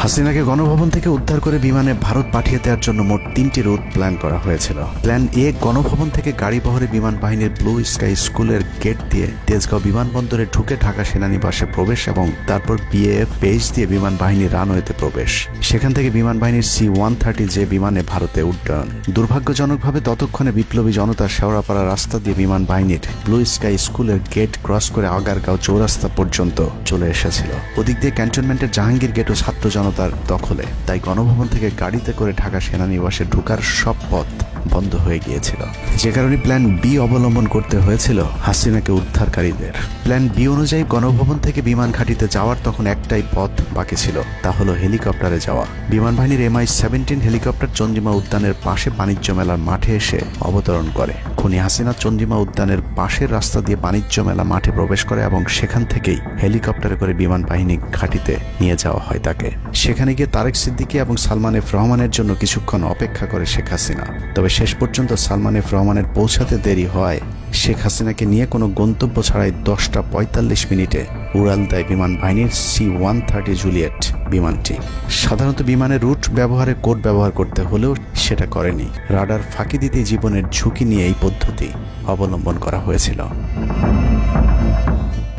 হাসিনাকে গণভবন থেকে উদ্ধার করে বিমানে ভারত পাঠিয়ে দেওয়ার জন্য মোট 3টি রুট প্ল্যান করা হয়েছিল। প্ল্যান এ, গণভবন থেকে গাড়ি বহরে বিমান বাহিনীর ব্লু স্কাই স্কুলের গেট দিয়ে তেজগাঁও বিমানবন্দরে ঢুকে ঢাকা সেনানিবাসে প্রবেশ এবং তারপর বিএএফ বেস দিয়ে বিমান বাহিনীর রানওয়েতে প্রবেশ। সেখান থেকে বিমান বাহিনীর C-130 যে বিমানে ভারতে উড্ডয়ন। দুর্ভাগ্যজনকভাবে ততক্ষণে বিপ্লবী জনতা শেওড়াপাড়া রাস্তা দিয়ে বিমান বাহিনীর ব্লু স্কাই স্কুলের গেট ক্রস করে আগারগাঁও চৌরাস্তা পর্যন্ত চলে এসেছিল। ওদিক দিয়ে ক্যান্টনমেন্টের জাহাঙ্গীর গেটও ছাত্র জনতার দখলে, তাই গণভবন থেকে গাড়িতে করে ঢাকা সেনানিবাসে ঢোকার সব পথ বন্ধ হয়ে গিয়েছিল, যে কারণে প্ল্যান বি অবলম্বন করতে হয়েছিল হাসিনাকে উদ্ধারকারীদের। প্ল্যান বি অনুযায়ী গণভবন থেকে বিমান ঘাঁটিতে যাওয়ার তখন একটাই পথ বাকি ছিল, তা হলো হেলিকপ্টারে যাওয়া। বিমান বাহিনীর MI-17 হেলিকপ্টার চন্দ্রিমা উদ্যানের পাশে বাণিজ্য মেলার মাঠে এসে অবতরণ করে। খুনি হাসিনা চন্দ্রিমা উদ্যানের পাশের রাস্তা দিয়ে বাণিজ্য মেলা মাঠে প্রবেশ করে এবং সেখান থেকেই হেলিকপ্টারে করে বিমান বাহিনী ঘাঁটিতে নিয়ে যাওয়া হয় তাকে। সেখানে গিয়ে তারেক সিদ্দিকী এবং সালমান এফ রহমানের জন্য কিছুক্ষণ অপেক্ষা করে শেখ হাসিনা। তবে শেষ পর্যন্ত সালমান এফ রহমানের পৌঁছাতে দেরি হওয়ায় শেখ হাসিনাকে নিয়ে কোনো গন্তব্য ছাড়াই 10:45 মিনিটে উড়াল দেয় বিমান বাহিনীর C-130 জুলিয়েট বিমানটি। সাধারণত বিমানের রুট ব্যবহারে কোড ব্যবহার করতে হলেও সেটা করেনি। রাডার ফাঁকি দিতে জীবনের ঝুঁকি নিয়ে এই পদ্ধতি অবলম্বন করা হয়েছিল।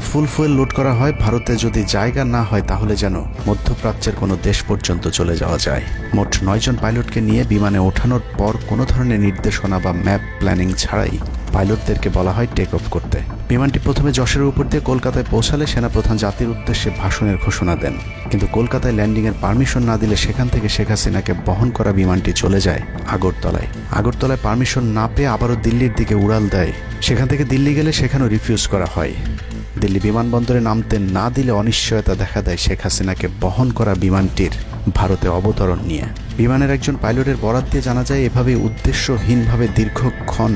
ফুল ফুয়েল লোড করা হয়, ভারতে যদি জায়গা না হয় তাহলে যেন মধ্যপ্রাচ্যের কোনো দেশ পর্যন্ত চলে যাওয়া যায়। মোট 9 জন পাইলটকে নিয়ে বিমানে ওঠানোর পর কোনো ধরনের নির্দেশনা বা ম্যাপ প্ল্যানিং ছাড়াই পাইলটদেরকে বলা হয় টেক অফ করতে। বিমানটি প্রথমে যশোরের উপর দিয়ে কলকাতায় পৌঁছালে সেনাপ্রধান জাতির উদ্দেশ্যে ভাষণের ঘোষণা দেন, কিন্তু কলকাতায় ল্যান্ডিংয়ের পারমিশন না দিলে সেখান থেকে শেখ হাসিনাকে বহন করা বিমানটি চলে যায় আগরতলায়। আগরতলায় পারমিশন না পেয়ে আবারও দিল্লির দিকে উড়াল দেয়। সেখান থেকে দিল্লি গেলে সেখানেও রিফিউজ করা হয়। দিল্লি বিমানবন্দরে নামতে না দিলে অনিশ্চয়তা দেখা দেয় শেখ হাসিনাকে বহন করা বিমানটির ভারতে অবতরণ নিয়ে। বিমানের একজন পাইলটের বরাত দিয়ে জানা যায়, এভাবে উদ্দেশ্যহীনভাবে দীর্ঘক্ষণ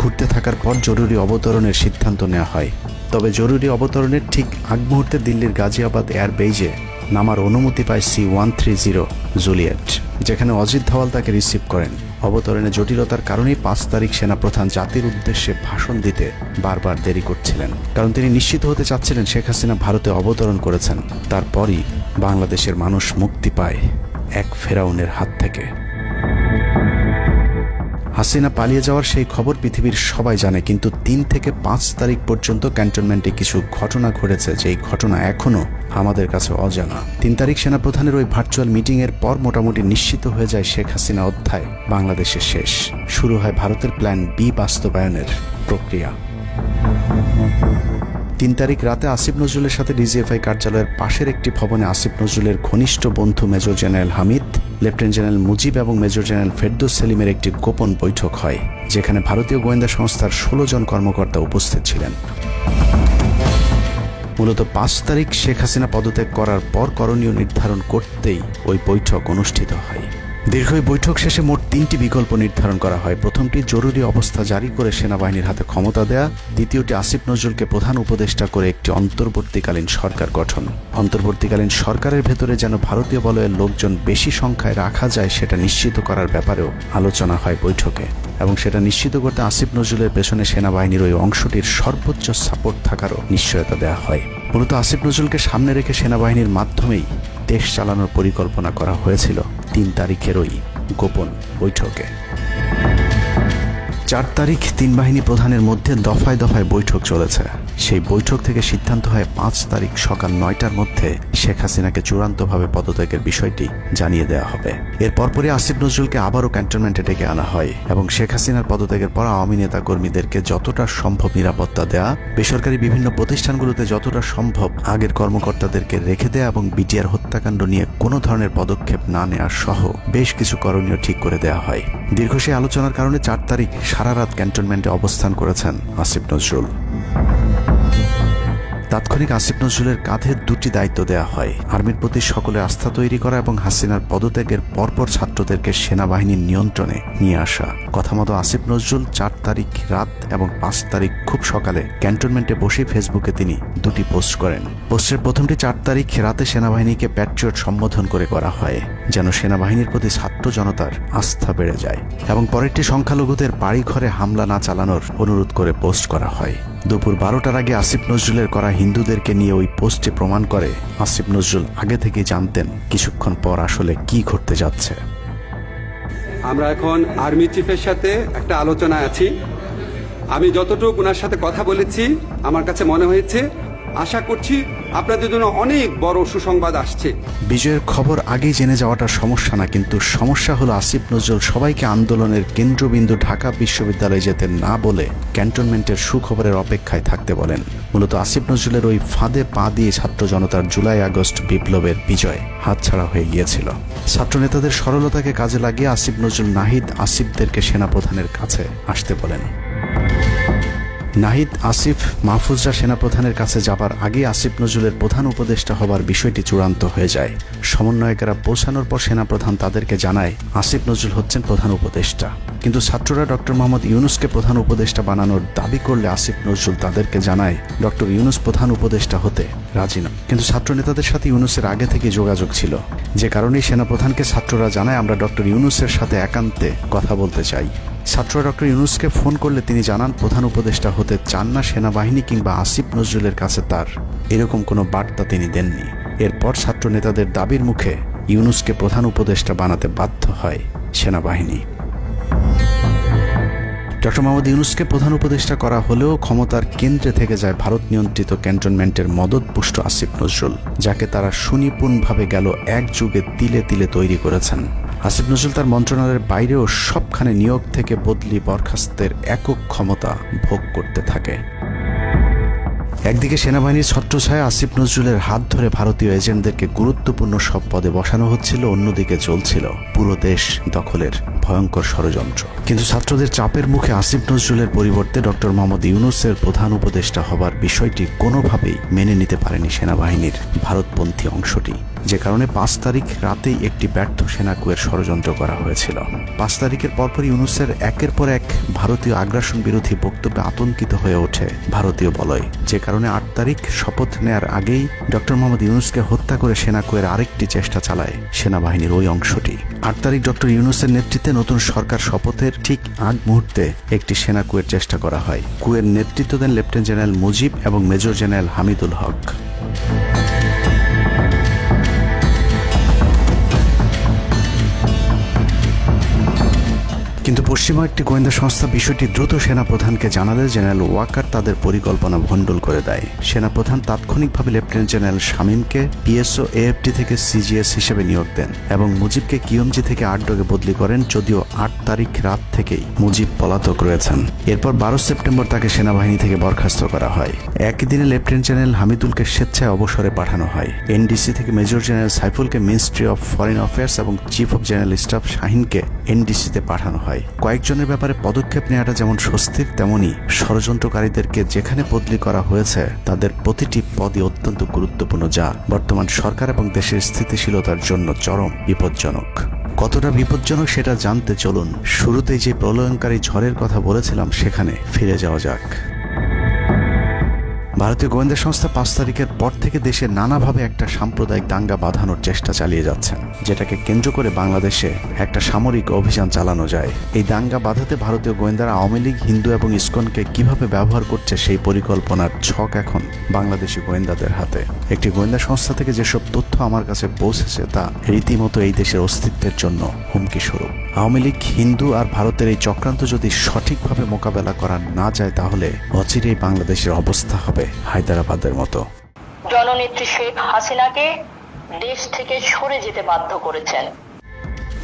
ঘুরতে থাকার পর জরুরি অবতরণের সিদ্ধান্ত নেওয়া হয়। তবে জরুরি অবতরণের ঠিক আগ মুহূর্তে দিল্লির গাজিয়াবাদ এয়ারবেজে নামার অনুমতি পায় C-130 জুলিয়েট, যেখানে অজিত ধওয়াল তাকে রিসিভ করেন। অবতরণে জটিলতার কারণেই 5 তারিখ সেনাপ্রধান জাতির উদ্দেশ্যে ভাষণ দিতে বারবার দেরি করছিলেন, কারণ তিনি নিশ্চিত হতে চাচ্ছিলেন শেখ হাসিনা ভারতে অবতরণ করেছেন। তারপরই বাংলাদেশের মানুষ মুক্তি পায় এক ফেরাউনের হাত থেকে। হাসিনা পালিয়ে যাওয়ার সেই খবর পৃথিবীর সবাই জানে, কিন্তু 3 থেকে 5 তারিখ পর্যন্ত ক্যান্টনমেন্টে কিছু ঘটনা ঘটেছে, যেই ঘটনা এখনো আমাদের কাছে অজানা। 3 তারিখ সেনাপ্রধানের ওই ভার্চুয়াল মিটিংয়ের পর মোটামুটি নিশ্চিত হয়ে যায় শেখ হাসিনা অধ্যায় বাংলাদেশের শেষ। শুরু হয় ভারতের প্ল্যান বি বাস্তবায়নের প্রক্রিয়া। 3 তারিখ রাতে আসিফ নজরুলের সাথে ডিজিএফআই কার্যালয়ের পাশের একটি ভবনে আসিফ নজরুলের ঘনিষ্ঠ বন্ধু major general Hamid, lieutenant general Mujib এবং মেজর জেনারেল ফেরদৌস সেলিমের একটি গোপন বৈঠক হয়, যেখানে ভারতীয় গোয়েন্দা সংস্থার 16 জন কর্মকর্তা উপস্থিত ছিলেন। মূলত 5 তারিখ শেখ হাসিনা পদত্যাগ করার পর করণীয় নির্ধারণ করতেই ওই বৈঠক অনুষ্ঠিত হয়। দীর্ঘ বৈঠক শেষে মোট 3টি বিকল্প নির্ধারণ করা হয়। প্রথমটি জরুরি অবস্থা জারি করে সেনাবাহিনীর হাতে ক্ষমতা দেয়া, দ্বিতীয়টি আসিফ নজরুলকে প্রধান উপদেষ্টা করে একটি অন্তর্বর্তীকালীন সরকার গঠন। অন্তর্বর্তীকালীন সরকারের ভেতরে যেন ভারতীয় বলয়ের লোকজন বেশি সংখ্যায় রাখা যায় সেটা নিশ্চিত করার ব্যাপারেও আলোচনা হয় বৈঠকে, এবং সেটা নিশ্চিত করতে আসিফ নজরুলের পেছনে সেনাবাহিনীর ওই অংশটির সর্বোচ্চ সাপোর্ট থাকারও নিশ্চয়তা দেওয়া হয়। মূলত আসিফ নজরুলকে সামনে রেখে সেনাবাহিনীর মাধ্যমেই দেশ চালানোর পরিকল্পনা করা হয়েছিল 3 তারিখের ওই গোপন বৈঠকে। 4 তারিখ 3 বাহিনী প্রধানের মধ্যে দফায় দফায় বৈঠক চলেছে। সেই বৈঠক থেকে সিদ্ধান্ত হয় 5 তারিখ সকাল 9টার মধ্যে শেখ হাসিনাকে চূড়ান্তভাবে পদত্যাগের বিষয়টি জানিয়ে দেওয়া হবে। এর পরপরই আসিফ নজরুলকে আবারও ক্যান্টনমেন্টে ডেকে আনা হয় এবং শেখ হাসিনার পদত্যাগের পর আওয়ামী নেতা কর্মীদেরকে যতটা সম্ভব নিরাপত্তা দেয়া, বেসরকারি বিভিন্ন প্রতিষ্ঠানগুলোতে যতটা সম্ভব আগের কর্মকর্তাদেরকে রেখে দেয়া এবং বিটিআর হত্যাকাণ্ড নিয়ে কোনো ধরনের পদক্ষেপ না নেওয়ার সহ বেশ কিছু করণীয় ঠিক করে দেওয়া হয়। দীর্ঘ সেই আলোচনার কারণে 4 তারিখ সারা রাত ক্যান্টনমেন্টে অবস্থান করেছেন আসিফ নজরুল। তাৎক্ষণিক আসিফ নজরুলের কাঁধে 2টি দায়িত্ব দেওয়া হয়: আর্মির প্রতি সকলের আস্থা তৈরি করা এবং হাসিনার পদত্যাগের পরপর ছাত্রদেরকে সেনাবাহিনীর নিয়ন্ত্রণে নিয়ে আসা। কথা মতো আসিফ নজরুল 4 তারিখ রাত এবং 5 তারিখ খুব সকালে ক্যান্টনমেন্টে বসে ফেসবুকে তিনি 2টি পোস্ট করেন। পোস্টের প্রথমটি 4 তারিখ রাতে সেনাবাহিনীকে প্যাট্রিয়ট সম্বোধন করে করা হয়, যেন সেনাবাহিনীর প্রতি ছাত্র জনতার আস্থা বেড়ে যায়, এবং পরেরটি সংখ্যালঘুদের বাড়ি ঘরে হামলা না চালানোর অনুরোধ করে পোস্ট করা হয়। দুপুর 12টার আগে আসিফ নজরুলের করা হিন্দুদেরকে নিয়ে ওই পোস্টে প্রমাণ করে আসিফ নজরুল আগে থেকে জানতেন কিছুক্ষণ পর আসলে কি ঘটতে যাচ্ছে। আমরা এখন আর্মি চিফের সাথে একটা আলোচনা আছি। আমি যতটুকু ওনার সাথে কথা বলেছি আমার কাছে মনে হয়েছে, আশা করছি আপনাদের জন্য অনেক বড় সুসংবাদ আসছে। বিজয়ের খবর আগেই জেনে যাওয়াটা সমস্যা না, কিন্তু সমস্যা হলো আসিফ নজরুল সবাইকে আন্দোলনের কেন্দ্রবিন্দু ঢাকা বিশ্ববিদ্যালয়ে যেতে না বলে ক্যান্টনমেন্টের সুখবরের অপেক্ষায় থাকতে বলেন। মূলত আসিফ নজরুলের ওই ফাঁদে পা দিয়ে ছাত্র জনতার জুলাই আগস্ট বিপ্লবের বিজয় হাতছাড়া হয়ে গিয়েছিল। ছাত্র নেতাদের সরলতাকে কাজে লাগিয়ে আসিফ নজরুল নাহিদ আসিফদেরকে সেনাপ্রধানের কাছে আসতে বলেন। নাহিদ, আসিফ, মাহফুজরা সেনাপ্রধানের কাছে যাবার আগে আসিফ নজরুলের প্রধান উপদেষ্টা হবার বিষয়টি চূড়ান্ত হয়ে যায়। সমন্বয়কেরা পৌঁছানোর পর সেনাপ্রধান তাদেরকে জানায় আসিফ নজরুল হচ্ছেন প্রধান উপদেষ্টা, কিন্তু ছাত্ররা ডক্টর মোহাম্মদ ইউনুসকে প্রধান উপদেষ্টা বানানোর দাবি করলে আসিফ নজরুল তাদেরকে জানায় ডক্টর ইউনুস প্রধান উপদেষ্টা হতে রাজি না। কিন্তু ছাত্র নেতাদের সাথে ইউনুসের আগে থেকে যোগাযোগ ছিল, যে কারণেই সেনাপ্রধানকে ছাত্ররা জানায় আমরা ডক্টর ইউনুসের সাথে একান্তে কথা বলতে চাই। ছাত্ররা ডক্টর ইউনুসকে ফোন করলে তিনি জানান প্রধান উপদেষ্টা হতে চান না সেনাবাহিনী কিংবা আসিফ নজরুলের কাছে তার এরকম কোনো বার্তা তিনি দেননি। এরপর ছাত্র নেতাদের দাবির মুখে ইউনুসকে প্রধান উপদেষ্টা বানাতে বাধ্য হয় সেনাবাহিনী। ডক্টর মোহাম্মদ ইউনুসকে প্রধান উপদেষ্টা করা হলেও ক্ষমতার কেন্দ্রে থেকে যায় ভারত নিয়ন্ত্রিত ক্যান্টনমেন্টের মদতপুষ্ট আসিফ নজরুল, যাকে তারা সুনিপুণভাবে গেল এক যুগে তিলে তিলে তৈরি করেছেন। আসিফ নজরুল তার মন্ত্রণালয়ের বাইরেও সবখানে নিয়োগ থেকে বদলি বরখাস্তের একক ক্ষমতা ভোগ করতে থাকে। একদিকে সেনাবাহিনীর ছত্রছায়া আসিফ নজরুলের হাত ধরে ভারতীয় এজেন্টদেরকে গুরুত্বপূর্ণ সব পদে বসানো হচ্ছিল, অন্যদিকে চলছিল পুরো দেশ দখলের ভয়ঙ্কর ষড়যন্ত্র। কিন্তু ছাত্রদের চাপের মুখে আসিফ নজরুলের পরিবর্তে ডক্টর মোহাম্মদ ইউনুসের প্রধান উপদেষ্টা হবার বিষয়টি কোনোভাবেই মেনে নিতে পারেনি সেনাবাহিনীর ভারতপন্থী অংশটি, যে কারণে 5 তারিখ রাতেই একটি ব্যর্থ সেনা কুয়ের ষড়যন্ত্র করা হয়েছিল। 5 তারিখের পরপরই ইউনুসের একের পর এক ভারতীয় আগ্রাসন বিরোধী বক্তব্যে আতঙ্কিত হয়ে ওঠে ভারতীয় বলয়, যে কারণে 8 তারিখ শপথ নেয়ার আগেই ডক্টর মোহাম্মদ ইউনুসকে হত্যা করে সেনা কুয়ের আরেকটি চেষ্টা চালায় সেনাবাহিনীর ওই অংশটি। 8 তারিখ ডক্টর ইউনুসের নেতৃত্বে নতুন সরকার শপথের ঠিক আগ মুহূর্তে একটি সেনা কুয়ের চেষ্টা করা হয়। কুয়ের নেতৃত্ব দেন লেফটেন্যান্ট জেনারেল মুজিব এবং মেজর জেনারেল হামিদুল হক। কিন্তু পশ্চিমা একটি গোয়েন্দা সংস্থা বিষয়টি দ্রুত সেনাপ্রধানকে জানালে জেনারেল ওয়াকার তাদের পরিকল্পনা ভণ্ডুল করে দেয়। সেনাপ্রধান তাৎক্ষণিকভাবে লেফটেন্যান্ট জেনারেল শামীমকে পিএসও এএফটি থেকে সিজিএস হিসেবে নিয়োগ দেন এবং মুজিবকে কিউএমজি থেকে আটডগে বদলি করেন, যদিও 8 তারিখ রাত থেকেই মুজিব পলাতক রয়েছেন। এরপর 12 সেপ্টেম্বর তাকে সেনাবাহিনী থেকে বরখাস্ত করা হয়। একই দিনে লেফটেন্যান্ট জেনারেল হামিদুলকে স্বেচ্ছায় অবসরে পাঠানো হয়। এনডিসি থেকে মেজর জেনারেল সাইফুলকে মিনিস্ট্রি অফ ফরেন অ্যাফেয়ার্স এবং চিফ অফ জেনারেল স্টাফ শাহিনকে এনডিসিতে পাঠানো হয়। কয়েকজনের ব্যাপারে পদক্ষেপ নেওয়াটা যেমন স্বস্তির, তেমনি ষড়যন্ত্রকারীদেরকে যেখানে বদলি করা হয়েছে তাদের প্রতিটি পদই অত্যন্ত গুরুত্বপূর্ণ, যা বর্তমান সরকার এবং দেশের স্থিতিশীলতার জন্য চরম বিপজ্জনক। কতটা বিপজ্জনক সেটা জানতে চলুন শুরুতেই যে প্রলয়ঙ্কারী ঝড়ের কথা বলেছিলাম সেখানে ফিরে যাওয়া যাক। ভারতীয় গোয়েন্দা সংস্থা 5 তারিখের পর থেকে দেশে নানাভাবে একটা সাম্প্রদায়িক দাঙ্গা বাঁধানোর চেষ্টা চালিয়ে যাচ্ছেন, যেটাকে কেন্দ্র করে বাংলাদেশে একটা সামরিক অভিযান চালানো যায়। এই দাঙ্গা বাঁধাতে ভারতীয় গোয়েন্দারা আওয়ামী লীগ, হিন্দু এবং ইসকনকে কিভাবে ব্যবহার করছে সেই পরিকল্পনার ছক এখন বাংলাদেশি গোয়েন্দাদের হাতে। একটি গোয়েন্দা সংস্থা থেকে যেসব তথ্য আমার কাছে পৌঁছেছে তা রীতিমতো এই দেশের অস্তিত্বের জন্য হুমকি স্বরূপ। আওয়ামী লীগ, হিন্দু আর ভারতের এই চক্রান্ত যদি সঠিকভাবে মোকাবেলা করা না যায় তাহলে অচিরেই বাংলাদেশের অবস্থা হবে হায়দ্রাবাদের মতো। জননেত্রী শেখ হাসিনাকে দেশ থেকে সরে যেতে বাধ্য করেছেন।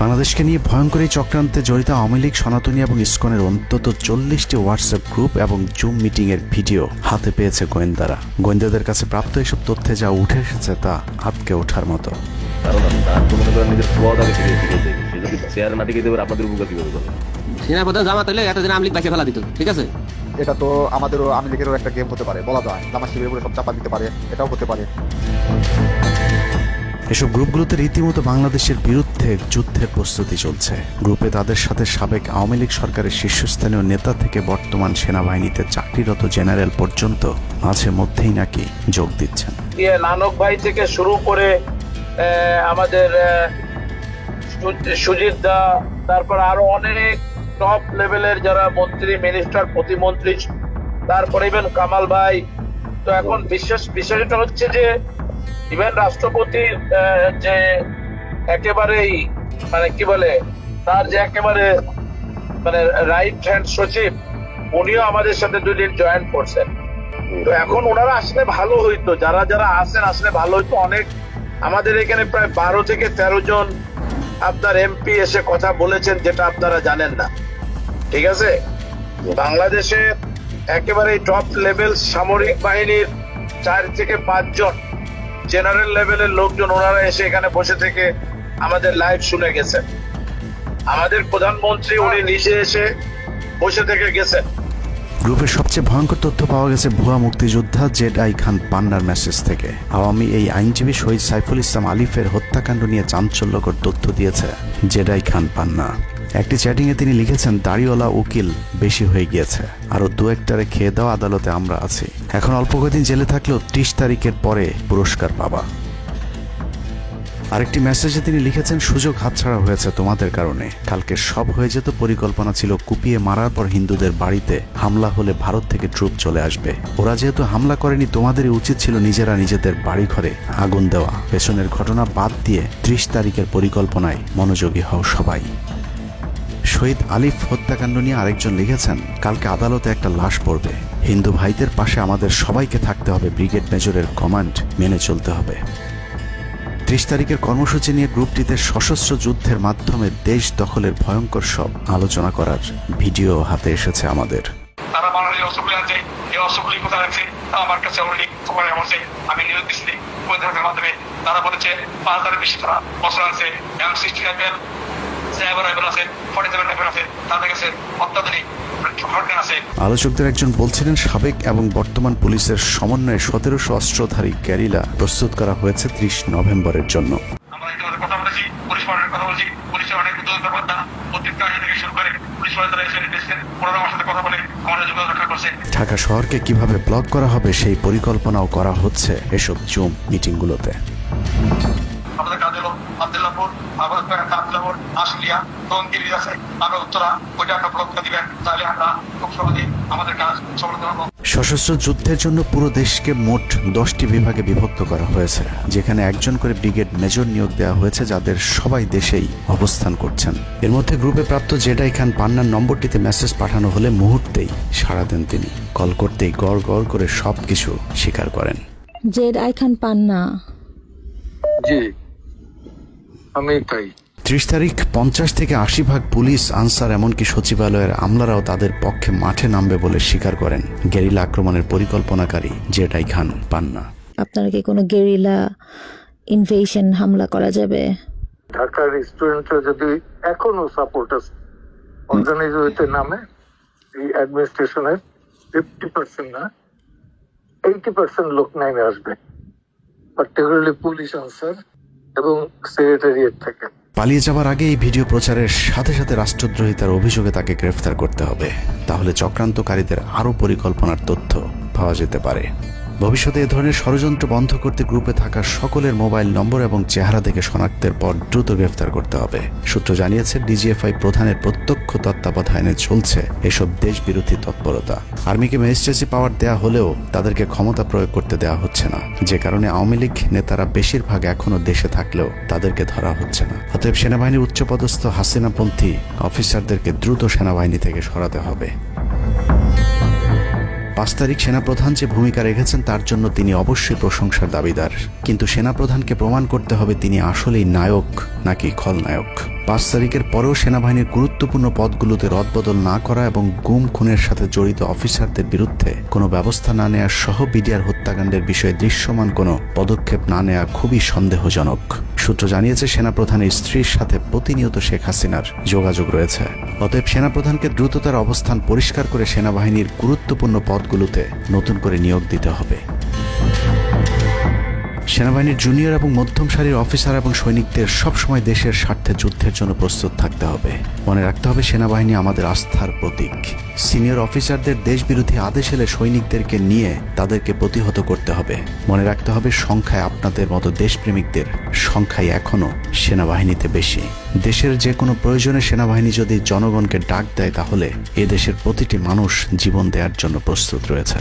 বাংলাদেশকে নিয়ে ভয়ঙ্কর এই চক্রান্তে জড়িত আওয়ামী লীগ, সনাতনী এবং ইসকনের অন্তত 40টি হোয়াটসঅ্যাপ গ্রুপ এবং জুম মিটিং এর ভিডিও হাতে পেয়েছে গোয়েন্দারা। গোয়েন্দাদের কাছে প্রাপ্ত এসব তথ্যে যা উঠে এসেছে তা আটকে ওঠার মতো। সেনাপ্রধান জামাত হলে এতদিন আওয়ামী লীগ বাইকে ফেলা দিত, ঠিক আছে? এটা তো আমাদেরও আওয়ামী লীগেরও একটা গেম হতে পারে, বলা যায় জামাত শিবিরের উপরে সব চাপা দিতে পারে, এটাও হতে পারে। এসব গ্রুপগুলোতে রীতিমতো বাংলাদেশের বিরুদ্ধে যুদ্ধের প্রস্তুতি চলছে। গ্রুপে তাদের সাথে সাবেক আওয়ামী লীগ সরকারের শীর্ষস্থানীয় নেতা থেকে বর্তমান সেনাবাহিনীতে চাকরিরত জেনারেল পর্যন্ত মাঝে মধ্যেই নাকি যোগ দিচ্ছেন। নানক ভাই থেকে শুরু করে আমাদের সুজিত দা, তারপর আরো অনেক টপ লেভেলের যারা মন্ত্রী, মিনিস্টার, প্রতিমন্ত্রী, তারপরে ইভেন কামাল ভাই। তো এখন বিষয়টা হচ্ছে যে ইভেন রাষ্ট্রপতি যে একেবারেই মানে কি বলে, তার যে একেবারে মানে রাইট হ্যান্ড সচিব, উনিও আমাদের সাথে 2 দিন জয়েন করছেন। তো এখন ওনারা আসলে ভালো হইতো, যারা যারা আসেন আসলে ভালো হইতো। অনেক আমাদের এখানে প্রায় 12 থেকে 13 জন আপনার এমপি এসে কথা বলেছেন, যেটা আপনারা জানেন না, ঠিক আছে? বাংলাদেশে একেবারে টপ লেভেল সামরিক বাহিনীর 4 থেকে 5 জন জেনারেল লেভেলের লোকজন ওনারা এসে এখানে বসে থেকে আমাদের লাইভ শুনে গেছেন। আমাদের প্রধানমন্ত্রী উনি নিজে এসে বসে থেকে গেছেন। গ্রুপের সবচেয়ে ভয়ঙ্কর তথ্য পাওয়া গেছে ভুয়া মুক্তিযোদ্ধা জেডাই খান পান্নার মেসেজ থেকে। আওয়ামী এই আইনজীবী শহীদ সাইফুল ইসলাম আলিফের হত্যাকাণ্ড নিয়ে চাঞ্চল্যকর তথ্য দিয়েছে জেডাই খান পান্না। একটি চ্যাটিংয়ে তিনি লিখেছেন, দাড়িওয়ালা উকিল বেশি হয়ে গিয়েছে, আরো 2-1টারে খেয়ে দাও, আদালতে আমরা আছি, এখন অল্প কদিন জেলে থাকলেও 30 তারিখের পরে পুরস্কার পাবা। আরেকটি মেসেজে তিনি লিখেছেন, সুযোগ হাতছাড়া হয়েছে তোমাদের কারণে, কালকে সব হয়ে যেত, পরিকল্পনা ছিল কুপিয়ে মারার পর হিন্দুদের বাড়িতে হামলা হলে ভারত থেকে ট্রুপ চলে আসবে, ওরা যেহেতু হামলা করেনি তোমাদেরই উচিত ছিল নিজেরা নিজেদের বাড়ি ঘরে আগুন দেওয়া, পেছনের ঘটনা বাদ দিয়ে 30 তারিখের পরিকল্পনায় মনোযোগী হও সবাই। শহীদ আলিফ হত্যাকাণ্ড নিয়ে আরেকজন লিখেছেন, কালকে আদালতে একটা লাশ পড়বে, হিন্দু ভাইদের পাশে আমাদের সবাইকে থাকতে হবে, ব্রিগেড মেজরের কমান্ড মেনে চলতে হবে। 30 তারিখের কর্মসূচি নিয়ে গ্রুপটিতে সশস্ত্র যুদ্ধের মাধ্যমে দেশ দখলের ভয়ঙ্কর সব আলোচনা করার ভিডিও হাতে এসেছে আমাদের। তারা বাংলাদেশ অস্ত্রগুলি আনছে, এই অস্ত্রগুলি কোথায় রাখছে আমার কাছে অলরেডি খবর এসেছে। আমি নিউজ দিচ্ছি গোয়েন্দাদের মাধ্যমে, তারা বলেছে 5000-এর বেশি তারা অস্ত্র আনছে, M60 রাইফেল, সাইবার রাইফেল আছে, 47 রাইফেল আছে, তাদের কাছে অত্যাধুনিক হটগান আছে। আলোচকদের একজন বলছিলেন, সাবেক এবং বর্তমান পুলিশের সমন্বয়ে 1700 অস্ত্রধারী গ্যারিলা প্রস্তুত করা হয়েছে 30 নভেম্বরের জন্য। আমরা ইতিমধ্যে কথা বলেছি, পুলিশ পার্টির কথা বলছি, পুলিশের অনেক উদ্যোগতা প্রত্যেকটা থেকে শুরু করে পুলিশ পার্টি তারা এসে এসেছেন, ওনারা আমার সাথে কথা বলে আমাদের যোগাযোগ রক্ষা করছে। ঢাকা শহরকে কিভাবে ব্লক করা হবে সেই পরিকল্পনাও করা হচ্ছে এসব জুম মিটিংগুলোতে। আমাদের কাজ হলো আব্দুল্লাহপুর, আব্দুল্লাহপুর, আশুলিয়া, টঙ্গীর আছে, আমরা উত্তরা, ওইটা একটা ব্লক দিবেন, তাহলে আমরা খুব সহজেই আমাদের কাজ সফলতা পাবো। সশস্ত্র যুদ্ধের জন্য পুরো দেশকে মোট 10টি বিভাগে বিভক্ত করা হয়েছে, যেখানে একজন করে ব্রিগেড মেজর নিয়োগ দেওয়া হয়েছে, যাদের সবাই দেশেই অবস্থান করছেন। এর মধ্যে গ্রুপে প্রাপ্ত জেডাই খান পান্নার নম্বরটিতে মেসেজ পাঠানো হলে মুহূর্তেই সাড়া দেন তিনি। কল করতেই গড় গড় করে সবকিছু স্বীকার করেন। জেডাই খান পান্না, জি আমি তাই। 30 তারিখ 50 থেকে 80% পুলিশ, আনসার, এমনকি সচিবালয়ের আমলারাও তাদের পক্ষে মাঠে নামবে বলে স্বীকার করেন গেরিলা আক্রমণের পরিকল্পনাকারী জেডাই খান পান্না। আপনারা কি কোনো গেরিলা ইনভেশন হামলা করা যাবে? ঢাকার স্টুডেন্টরা যদি এখনো সাপোর্টার্স অর্গানাইজ হইতে নামে, এই অ্যাডমিনিস্ট্রেশনের 50% না 80% লোক নেমে আসবে, পার্টিকুলারলি পুলিশ, আনসার এবং সেক্রেটারিয়েট থেকে। পালিয়ে যাবার আগে এই ভিডিও প্রচারের সাথে সাথে রাষ্ট্রদ্রোহিতার অভিযোগে তাকে গ্রেফতার করতে হবে, তাহলে চক্রান্তকারীদের আরও পরিকল্পনার তথ্য পাওয়া যেতে পারে। ভবিষ্যতে এ ধরনের ষড়যন্ত্র বন্ধ করতে গ্রুপে থাকা সকলের মোবাইল নম্বর এবং চেহারা দেখে শনাক্তের পর দ্রুত গ্রেফতার করতে হবে। সূত্র জানিয়েছে, ডিজিএফআই প্রধানের প্রত্যক্ষ তত্ত্বাবধানে চলছে এসব দেশবিরোধী তৎপরতা। আর্মিকে ম্যাজিস্ট্রেসি পাওয়ার দেয়া হলেও তাদেরকে ক্ষমতা প্রয়োগ করতে দেওয়া হচ্ছে না, যে কারণে আওয়ামী লীগ নেতারা বেশিরভাগ এখনো দেশে থাকলেও তাদেরকে ধরা হচ্ছে না। অতএব সেনাবাহিনীর উচ্চপদস্থ হাসিনাপন্থী অফিসারদেরকে দ্রুত সেনাবাহিনী থেকে সরাতে হবে। 5 তারিখ সেনাপ্রধান যে ভূমিকা রেখেছেন তার জন্য তিনি অবশ্যই প্রশংসার দাবিদার, কিন্তু সেনাপ্রধানকে প্রমাণ করতে হবে তিনি আসলেই নায়ক নাকি খলনায়ক। 5 তারিখের পরেও সেনাবাহিনীর গুরুত্বপূর্ণ পদগুলোতে রদবদল না করা এবং গুম খুনের সাথে জড়িত অফিসারদের বিরুদ্ধে কোনো ব্যবস্থা না নেওয়া সহ বিডিআর হত্যাকাণ্ডের বিষয়ে দৃশ্যমান কোনো পদক্ষেপ না নেওয়া খুবই সন্দেহজনক। সূত্র জানিয়েছে সেনাপ্রধানের স্ত্রীর সাথে প্রতিনিয়ত শেখ হাসিনার যোগাযোগ রয়েছে। অতএব সেনাপ্রধানকে দ্রুততার অবস্থান পরিষ্কার করে সেনাবাহিনীর গুরুত্বপূর্ণ পদগুলোতে নতুন করে নিয়োগ দিতে হবে। সেনাবাহিনীর জুনিয়র এবং মধ্যম সারির অফিসার এবং সৈনিকদের সবসময় দেশের স্বার্থে যুদ্ধের জন্য প্রস্তুত থাকতে হবে। মনে রাখতে হবে সেনাবাহিনী আমাদের আস্থার প্রতীক। সিনিয়র অফিসারদের দেশবিরোধী আদেশ এলে সৈনিকদেরকে নিয়ে তাদেরকে প্রতিহত করতে হবে। মনে রাখতে হবে সংখ্যায় আপনাদের মতো দেশপ্রেমিকদের সংখ্যাই এখনো সেনাবাহিনীতে বেশি। দেশের যে কোনো প্রয়োজনে সেনাবাহিনী যদি জনগণকে ডাক দেয় তাহলে এ দেশের প্রতিটি মানুষ জীবন দেওয়ার জন্য প্রস্তুত রয়েছে।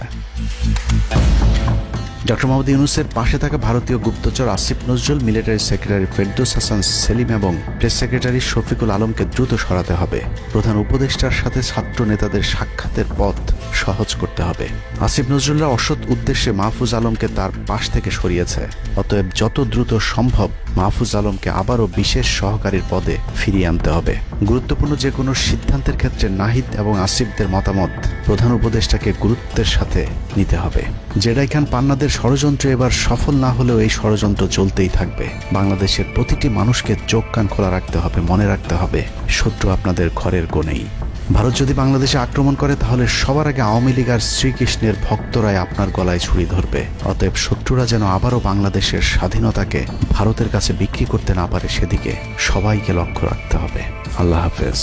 ডক্টর মোহাম্মদ ইউনূসের পাশে থাকা ভারতীয় গুপ্তচর আসিফ নজরুল, মিলিটারি সেক্রেটারি ফেরদৌস হাসান সেলিম এবং প্রেস সেক্রেটারি শফিকুল আলমকে দ্রুত সরাতে হবে। প্রধান উপদেষ্টার সাথে ছাত্র নেতাদের সাক্ষাতের পথ সহজ করতে হবে। আসিফ নজরুলরা অসৎ উদ্দেশ্যে মাহফুজ আলমকে তার পাশ থেকে সরিয়েছে। অতএব যত দ্রুত সম্ভব মাহফুজ আলমকে আবারও বিশেষ সহকারীর পদে ফিরিয়ে আনতে হবে। গুরুত্বপূর্ণ যে কোনো সিদ্ধান্তের ক্ষেত্রে নাহিদ এবং আসিফদের মতামত প্রধান উপদেষ্টাকে গুরুত্বের সাথে নিতে হবে। জেডাই খান পান্নাদের ষড়যন্ত্র এবার সফল না হলেও এই ষড়যন্ত্র চলতেই থাকবে। বাংলাদেশের প্রতিটি মানুষকে চোখ কান খোলা রাখতে হবে, মনে রাখতে হবে শত্রু আপনাদের ঘরের কোণেই। ভারত যদি বাংলাদেশে আক্রমণ করে তাহলে সবার আগে আওয়ামী লীগ আর শ্রীকৃষ্ণের ভক্তরাই আপনার গলায় ছুরি ধরবে। অতএব শত্রুরা যেন আবারও বাংলাদেশের স্বাধীনতাকে ভারতের কাছে বিক্রি করতে না পারে সেদিকে সবাইকে লক্ষ্য রাখতে হবে। আল্লাহ হাফেজ।